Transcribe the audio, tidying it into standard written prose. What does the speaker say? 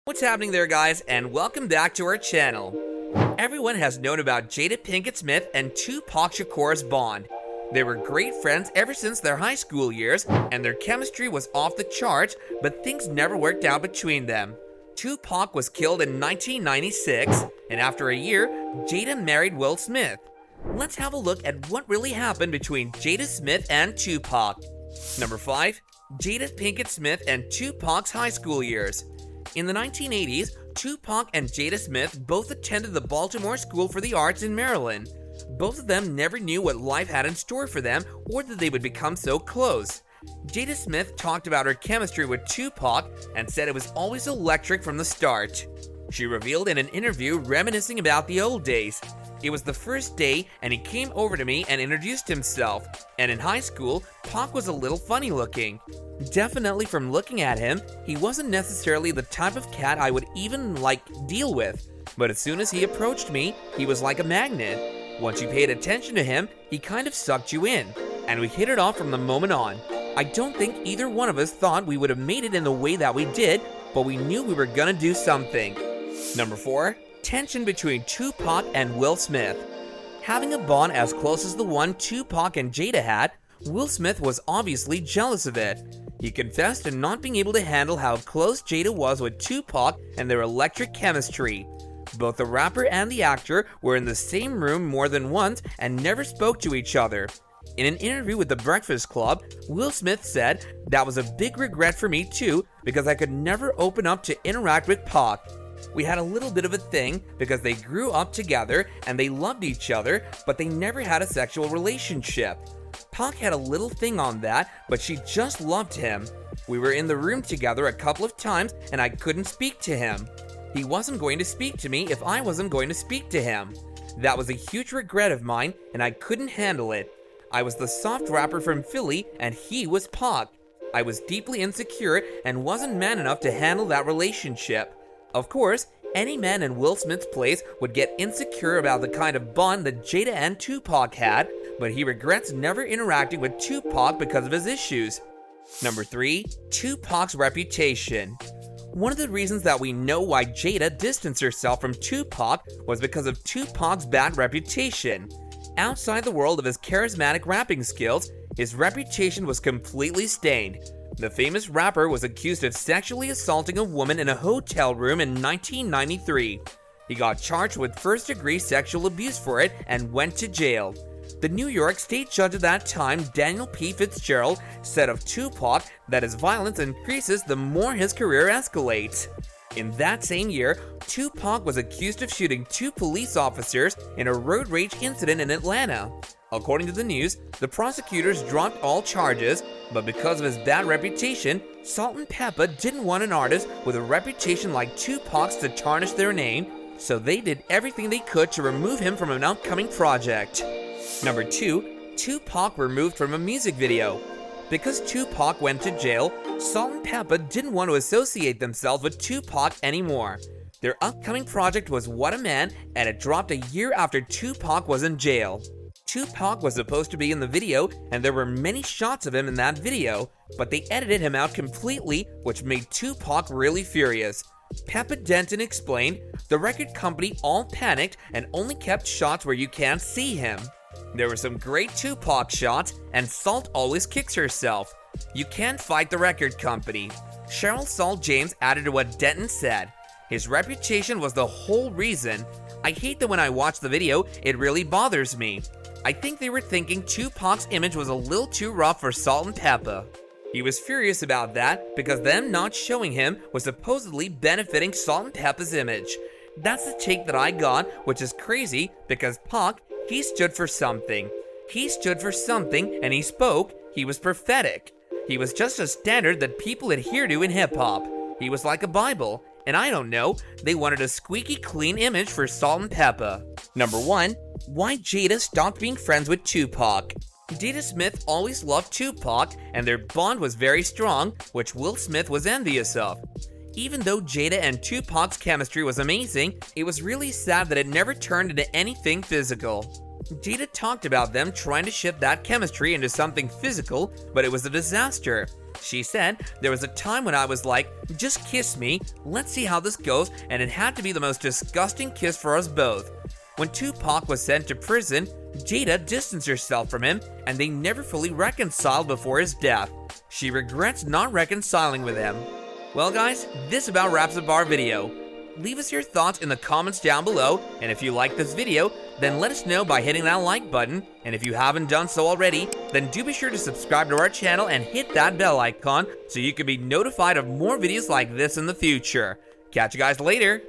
What's happening there, guys, and welcome back to our channel. Everyone has known about Jada Pinkett Smith and Tupac Shakur's bond. They were great friends ever since their high school years, and their chemistry was off the charts, but things never worked out between them. Tupac was killed in 1996, and after a year, Jada married Will Smith. Let's have a look at what really happened between Jada Smith and Tupac. Number 5. Jada Pinkett Smith and Tupac's high school years. In the 1980s, Tupac and Jada Smith both attended the Baltimore School for the Arts in Maryland. Both of them never knew what life had in store for them or that they would become so close. Jada Smith talked about her chemistry with Tupac and said it was always electric from the start. She revealed in an interview reminiscing about the old days. It was the first day and he came over to me and introduced himself. And in high school, Pac was a little funny looking. Definitely from looking at him, he wasn't necessarily the type of cat I would even deal with. But as soon as he approached me, he was like a magnet. Once you paid attention to him, he kind of sucked you in. And we hit it off from the moment on. I don't think either one of us thought we would have made it in the way that we did, but we knew we were gonna do something. Number 4. Tension between Tupac and Will Smith. Having a bond as close as the one Tupac and Jada had, Will Smith was obviously jealous of it. He confessed to not being able to handle how close Jada was with Tupac and their electric chemistry. Both the rapper and the actor were in the same room more than once and never spoke to each other. In an interview with The Breakfast Club, Will Smith said, "That was a big regret for me too, because I could never open up to interact with Pac. We had a little bit of a thing because they grew up together and they loved each other, but they never had a sexual relationship. Pac had a little thing on that, but she just loved him. We were in the room together a couple of times and I couldn't speak to him. He wasn't going to speak to me if I wasn't going to speak to him. That was a huge regret of mine and I couldn't handle it. I was the soft rapper from Philly and he was Pac. I was deeply insecure and wasn't man enough to handle that relationship." Of course, any man in Will Smith's place would get insecure about the kind of bond that Jada and Tupac had, but he regrets never interacting with Tupac because of his issues. Number 3. Tupac's reputation. One of the reasons that we know why Jada distanced herself from Tupac was because of Tupac's bad reputation. Outside the world of his charismatic rapping skills, his reputation was completely stained. The famous rapper was accused of sexually assaulting a woman in a hotel room in 1993. He got charged with first-degree sexual abuse for it and went to jail. The New York State judge at that time, Daniel P. Fitzgerald, said of Tupac that his violence increases the more his career escalates. In that same year, Tupac was accused of shooting 2 police officers in a road rage incident in Atlanta. According to the news, the prosecutors dropped all charges, but because of his bad reputation, Salt-N-Pepa didn't want an artist with a reputation like Tupac's to tarnish their name, so they did everything they could to remove him from an upcoming project. Number 2. Tupac removed from a music video. Because Tupac went to jail, Salt-N-Pepa didn't want to associate themselves with Tupac anymore. Their upcoming project was What a Man, and it dropped a year after Tupac was in jail. Tupac was supposed to be in the video, and there were many shots of him in that video, but they edited him out completely, which made Tupac really furious. Peppa Denton explained, "The record company all panicked and only kept shots where you can't see him. There were some great Tupac shots, and Salt always kicks herself. You can't fight the record company." Cheryl Salt James added to what Denton said, "His reputation was the whole reason. I hate that when I watch the video, it really bothers me. I think they were thinking Tupac's image was a little too rough for Salt-N-Pepa." He was furious about that because them not showing him was supposedly benefiting Salt-N-Pepa's image. That's the take that I got, which is crazy because Pac, he stood for something. He stood for something and he spoke. He was prophetic. He was just a standard that people adhere to in hip-hop. He was like a Bible. And I don't know, they wanted a squeaky clean image for Salt-N-Pepa. Number 1. Why Jada stopped being friends with Tupac. Jada Smith always loved Tupac, and their bond was very strong, which Will Smith was envious of. Even though Jada and Tupac's chemistry was amazing, it was really sad that it never turned into anything physical. Jada talked about them trying to shift that chemistry into something physical, but it was a disaster. She said, "There was a time when I was like, just kiss me, let's see how this goes, and it had to be the most disgusting kiss for us both." When Tupac was sent to prison, Jada distanced herself from him, and they never fully reconciled before his death. She regrets not reconciling with him. Well guys, this about wraps up our video. Leave us your thoughts in the comments down below, and if you like this video, then let us know by hitting that like button, and if you haven't done so already, then do be sure to subscribe to our channel and hit that bell icon so you can be notified of more videos like this in the future. Catch you guys later!